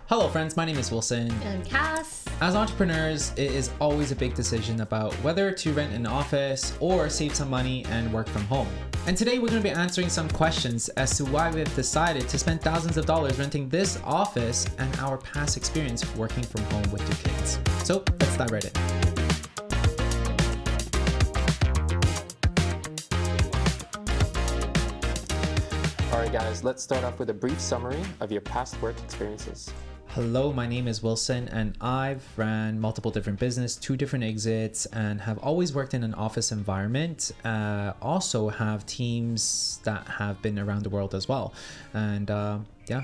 Hello friends, my name is Wilson. And Cass. As entrepreneurs, it is always a big decision about whether to rent an office or save some money and work from home. And today we're going to be answering some questions as to why we've decided to spend thousands of dollars renting this office and our past experience working from home with 2 kids. So let's dive right in. Alright guys, let's start off with a brief summary of your past work experiences. Hello, my name is Wilson and I've ran multiple different business, 2 different exits, and have always worked in an office environment. Also have teams that have been around the world as well. And yeah.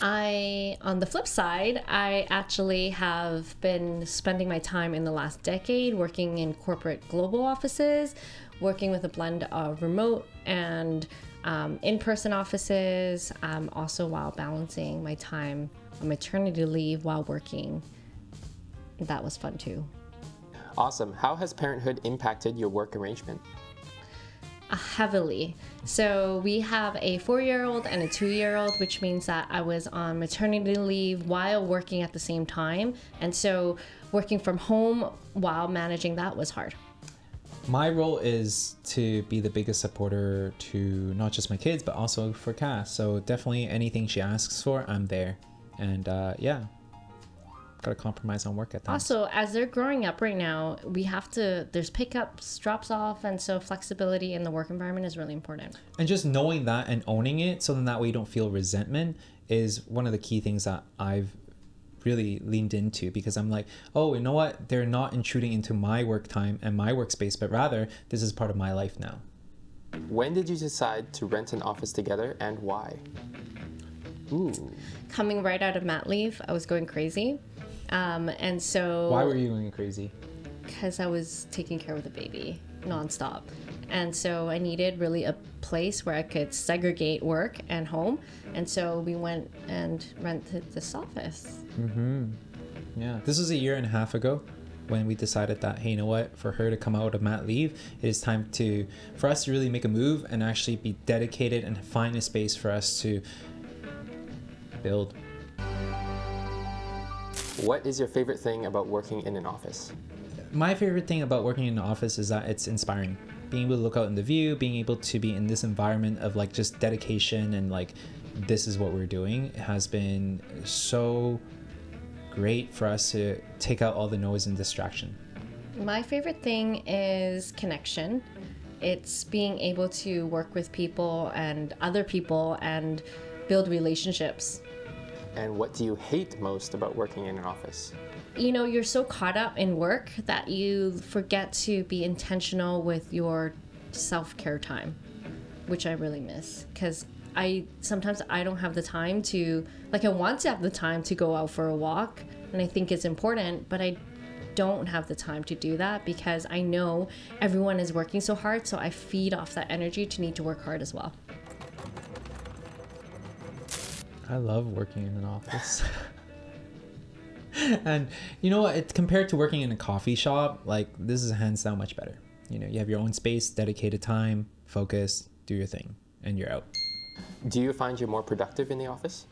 On the flip side, I actually have been spending my time in the last decade working in corporate global offices, working with a blend of remote and in-person offices, also while balancing my time on maternity leave while working. That was fun too. Awesome. How has Parenthood impacted your work arrangement? Heavily. So we have a 4-year-old and a 2-year-old, which means that I was on maternity leave while working at the same time. And so working from home while managing that was hard. My role is to be the biggest supporter to not just my kids, but also for Cass. So definitely anything she asks for, I'm there. And yeah, got to compromise on work at times. Also, as they're growing up right now, there's pickups, drops off, and so flexibility in the work environment is really important. And just knowing that and owning it, so then that way you don't feel resentment, is one of the key things that I've really leaned into, because I'm like, oh, you know what? They're not intruding into my work time and my workspace, but rather this is part of my life now. When did you decide to rent an office together and why? Ooh. Coming right out of mat leave, I was going crazy. And so... Why were you going crazy? Because I was taking care of the baby nonstop. And so I needed really a place where I could segregate work and home. And so we went and rented this office. Yeah, this was a 1.5 years ago when we decided that, hey, you know what, for her to come out of mat leave, it is time for us to really make a move and actually be dedicated and find a space for us to build. What is your favorite thing about working in an office? My favorite thing about working in an office is that it's inspiring. Being able to look out in the view, being able to be in this environment of like just dedication and like, this is what we're doing, has been so great for us to take out all the noise and distraction. My favorite thing is connection. It's being able to work with people and other people and build relationships. And what do you hate most about working in an office? You know, you're so caught up in work that you forget to be intentional with your self-care time, which I really miss, because sometimes I don't have the time to, like, I want to have the time to go out for a walk, and I think it's important, but I don't have the time to do that because I know everyone is working so hard, so I feed off that energy to need to work hard as well. I love working in an office. And you know what, compared to working in a coffee shop, like, this is hands down much better. You know, you have your own space, dedicated time, focus, do your thing, and you're out. Do you find you're more productive in the office?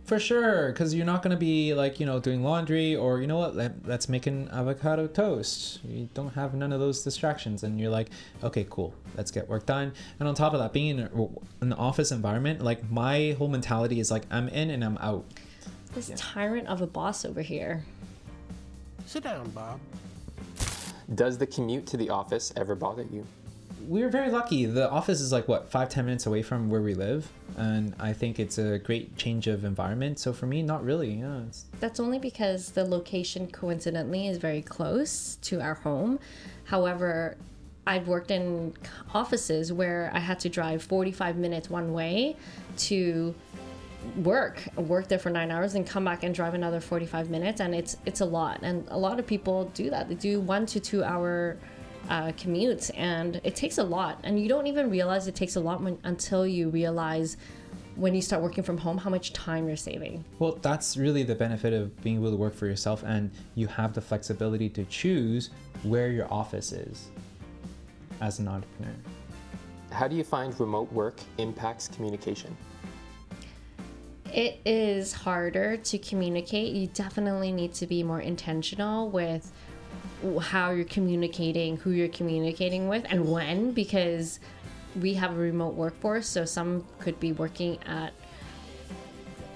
For sure, because you're not going to be like, you know, doing laundry or, you know what, let's make an avocado toast. You don't have none of those distractions and you're like, okay, cool, let's get work done. And on top of that, being in an office environment, like, my whole mentality is like, I'm in and I'm out. This tyrant of a boss over here. Sit down, Bob. Does the commute to the office ever bother you? We're very lucky. The office is like, what, 5-10 minutes away from where we live. And I think it's a great change of environment. So for me, not really. Yeah, That's only because the location coincidentally is very close to our home. However, I've worked in offices where I had to drive 45 minutes one way to work there for 9 hours and come back and drive another 45 minutes. And it's a lot. And a lot of people do that. They do 1 to 2 hour commutes, and it takes a lot, and you don't even realize it takes a lot until you realize when you start working from home how much time you're saving. Well, that's really the benefit of being able to work for yourself, and you have the flexibility to choose where your office is as an entrepreneur. How do you find remote work impacts communication? It is harder to communicate. You definitely need to be more intentional with how you're communicating, who you're communicating with, and when, because we have a remote workforce, so some could be working at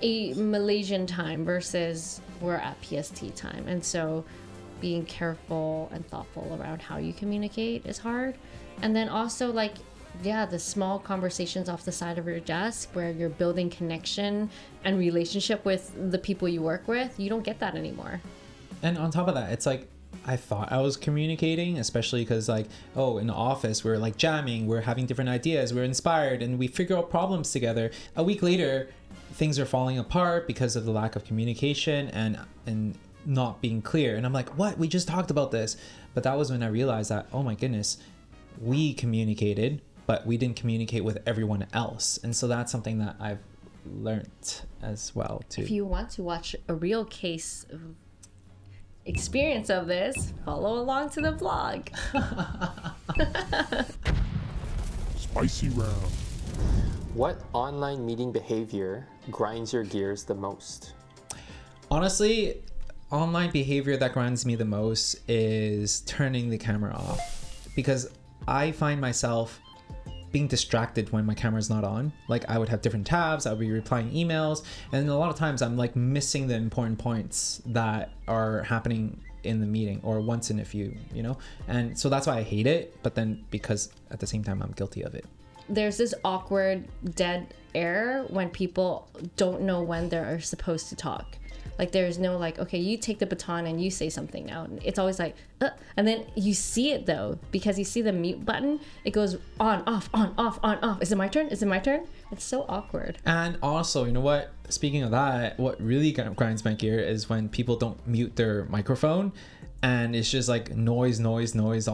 a Malaysian time versus we're at PST time. And so being careful and thoughtful around how you communicate is hard. And then also, like, yeah, the small conversations off the side of your desk where you're building connection and relationship with the people you work with, you don't get that anymore. And on top of that, it's like, I thought I was communicating, especially because, like, oh, in the office, we're like jamming, we're having different ideas, we're inspired, and we figure out problems together. A week later, things are falling apart because of the lack of communication and not being clear. And I'm like, what? We just talked about this. But that was when I realized that, oh my goodness, we communicated, but we didn't communicate with everyone else. And so that's something that I've learned as well too. If you want to watch a real case experience of this, follow along to the vlog. Spicy round. What online meeting behavior grinds your gears the most? Honestly, online behavior that grinds me the most is turning the camera off, because I find myself being distracted when my camera's not on. Like, I would have different tabs, I would be replying emails, and a lot of times I'm like missing the important points that are happening in the meeting or once in a few, you know? And so that's why I hate it, but then because at the same time I'm guilty of it. There's this awkward dead air when people don't know when they're supposed to talk. Like, there's no like, okay, you take the baton and you say something now. And it's always like, and then you see it though, because you see the mute button. It goes on, off, on, off, on, off. Is it my turn? Is it my turn? It's so awkward. And also, you know what? Speaking of that, what really grinds my gear is when people don't mute their microphone. And it's just like noise all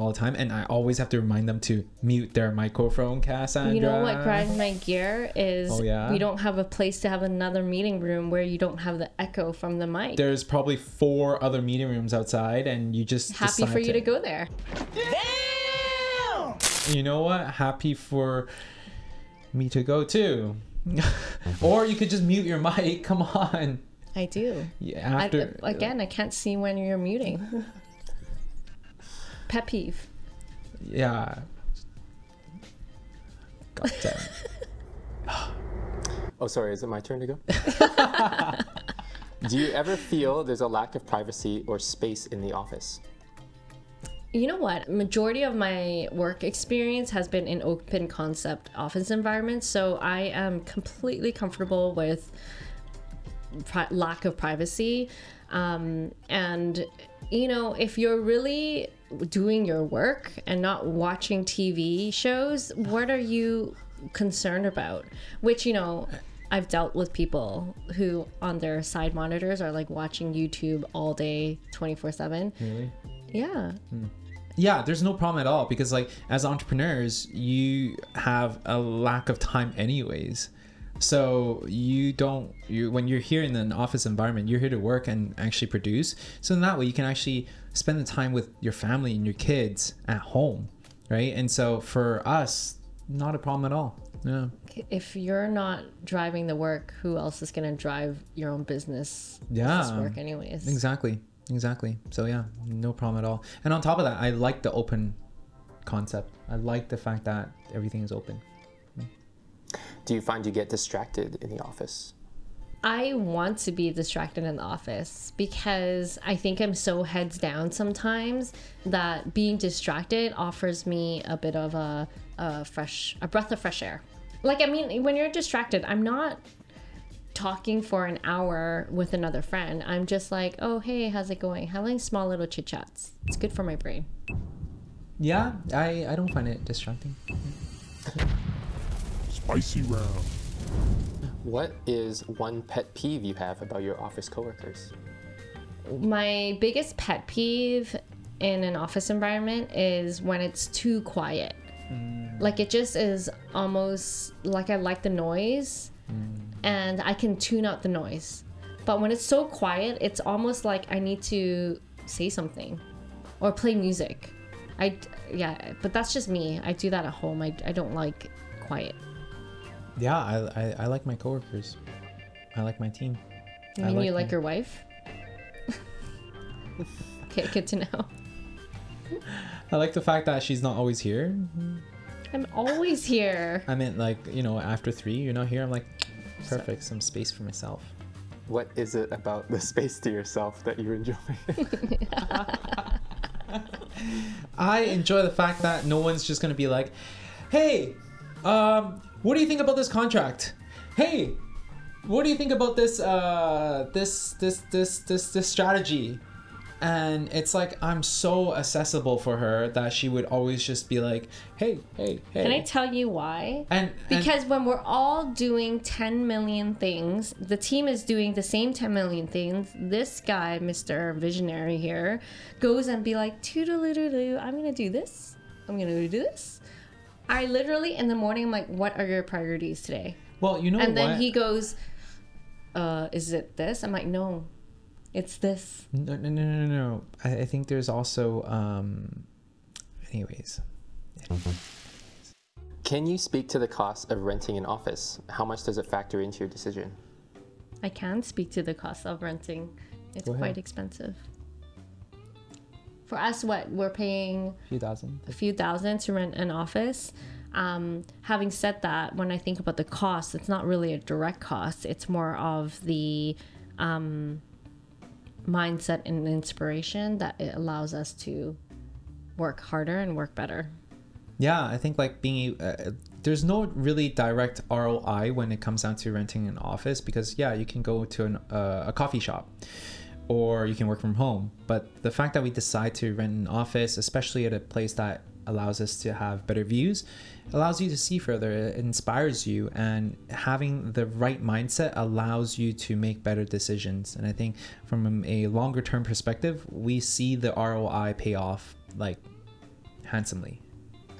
the time, and I always have to remind them to mute their microphone. Cassandra, you know what grinds my gear is, oh, yeah? We don't have a place to have another meeting room where you don't have the echo from the mic. There's probably 4 other meeting rooms outside, and you just happy for you to go there. Damn! You know what? Happy for me to go too. Or you could just mute your mic. Come on. I do. Yeah. After again, I can't see when you're muting. Pet peeve. Yeah. God damn. Oh, sorry, is it my turn to go? Do you ever feel there's a lack of privacy or space in the office? You know what? Majority of my work experience has been in open concept office environments, so I am completely comfortable with lack of privacy. And you know, if you're really doing your work and not watching TV shows, what are you concerned about? Which, you know, I've dealt with people who on their side monitors are like watching YouTube all day 24/7. Really? Yeah. Yeah, there's no problem at all, because like as entrepreneurs, you have a lack of time anyways. So when you're here in an office environment, you're here to work and actually produce. So in that way, you can actually spend the time with your family and your kids at home, right? And so for us, not a problem at all. Yeah. If you're not driving the work, who else is going to drive your own business work anyways? Exactly. So yeah, no problem at all. And on top of that, I like the open concept. I like the fact that everything is open. Do you find you get distracted in the office? I want to be distracted in the office because I think I'm so heads down sometimes that being distracted offers me a bit of a breath of fresh air. Like, I mean, when you're distracted, I'm not talking for an hour with another friend. I'm just like, oh, hey, how's it going? Having small little chit chats. It's good for my brain. Yeah, I don't find it distracting. Spicy round. What is one pet peeve you have about your office coworkers? My biggest pet peeve in an office environment is when it's too quiet. Like, it just is almost like I like the noise and I can tune out the noise. But when it's so quiet, it's almost like I need to say something or play music. But that's just me. I do that at home. I don't like quiet. Yeah, I like my coworkers. I like my team. You mean you like your wife? Okay, good to know. I like the fact that she's not always here. I'm always here. I meant like, you know, after 3, you're not here. I'm like, perfect, some space for myself. What is it about the space to yourself that you enjoy? I enjoy the fact that no one's just gonna be like, hey, what do you think about this contract? Hey, what do you think about this this strategy? And it's like, I'm so accessible for her that she would always just be like, hey. Can I tell you why? Because when we're all doing 10 million things, the team is doing the same 10 million things. This guy, Mr. Visionary here, goes and be like, toodaloo, I'm going to do this. I'm going to do this. I literally, in the morning, I'm like, what are your priorities today? Well, you know and what? then he goes, is it this? I'm like, no. It's this. No. I think there's also, anyways. Can you speak to the cost of renting an office? How much does it factor into your decision? I can speak to the cost of renting. It's quite expensive. For us, what? We're paying a few thousand to rent an office. Having said that, when I think about the cost, it's not really a direct cost. It's more of the mindset and inspiration that it allows us to work harder and work better. Yeah, I think like being there's no really direct ROI when it comes down to renting an office, because yeah, you can go to a coffee shop or you can work from home, but the fact that we decide to rent an office, especially at a place that allows us to have better views, allows you to see further, it inspires you, and having the right mindset allows you to make better decisions. And I think from a longer term perspective, we see the ROI pay off like handsomely.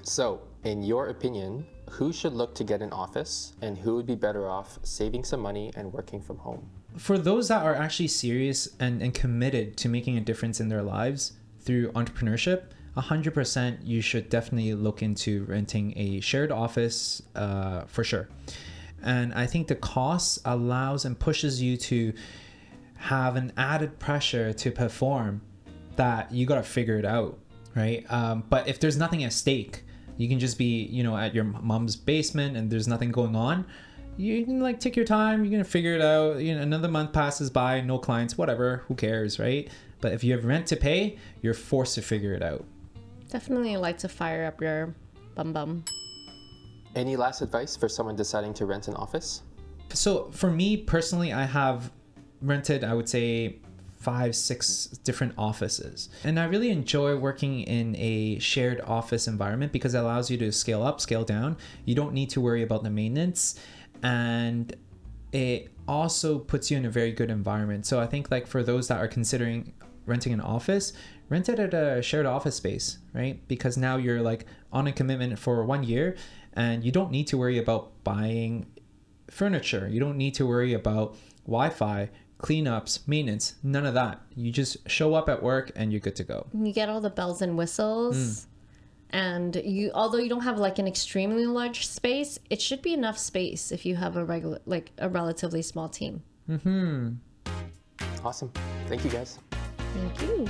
So, in your opinion, who should look to get an office and who would be better off saving some money and working from home? For those that are actually serious and committed to making a difference in their lives through entrepreneurship, 100% you should definitely look into renting a shared office for sure. And I think the cost allows and pushes you to have an added pressure to perform that you got to figure it out, right? But if there's nothing at stake, you can just be, you know, at your mom's basement and there's nothing going on. You can like take your time, you're gonna figure it out. You know, another month passes by, no clients, whatever, who cares, right? But if you have rent to pay, you're forced to figure it out. Definitely like to fire up your bum. Any last advice for someone deciding to rent an office? So for me personally, I have rented, I would say 5-6 different offices, and I really enjoy working in a shared office environment because it allows you to scale up, scale down. You don't need to worry about the maintenance, and it also puts you in a very good environment. So I think like for those that are considering renting an office, rent it at a shared office space, right? Because now you're like on a commitment for 1 year and you don't need to worry about buying furniture. You don't need to worry about Wi-Fi, cleanups, maintenance, none of that. You just show up at work and you're good to go. You get all the bells and whistles. And you, although you don't have like an extremely large space, it should be enough space if you have a relatively small team. Awesome. Thank you guys. Thank you.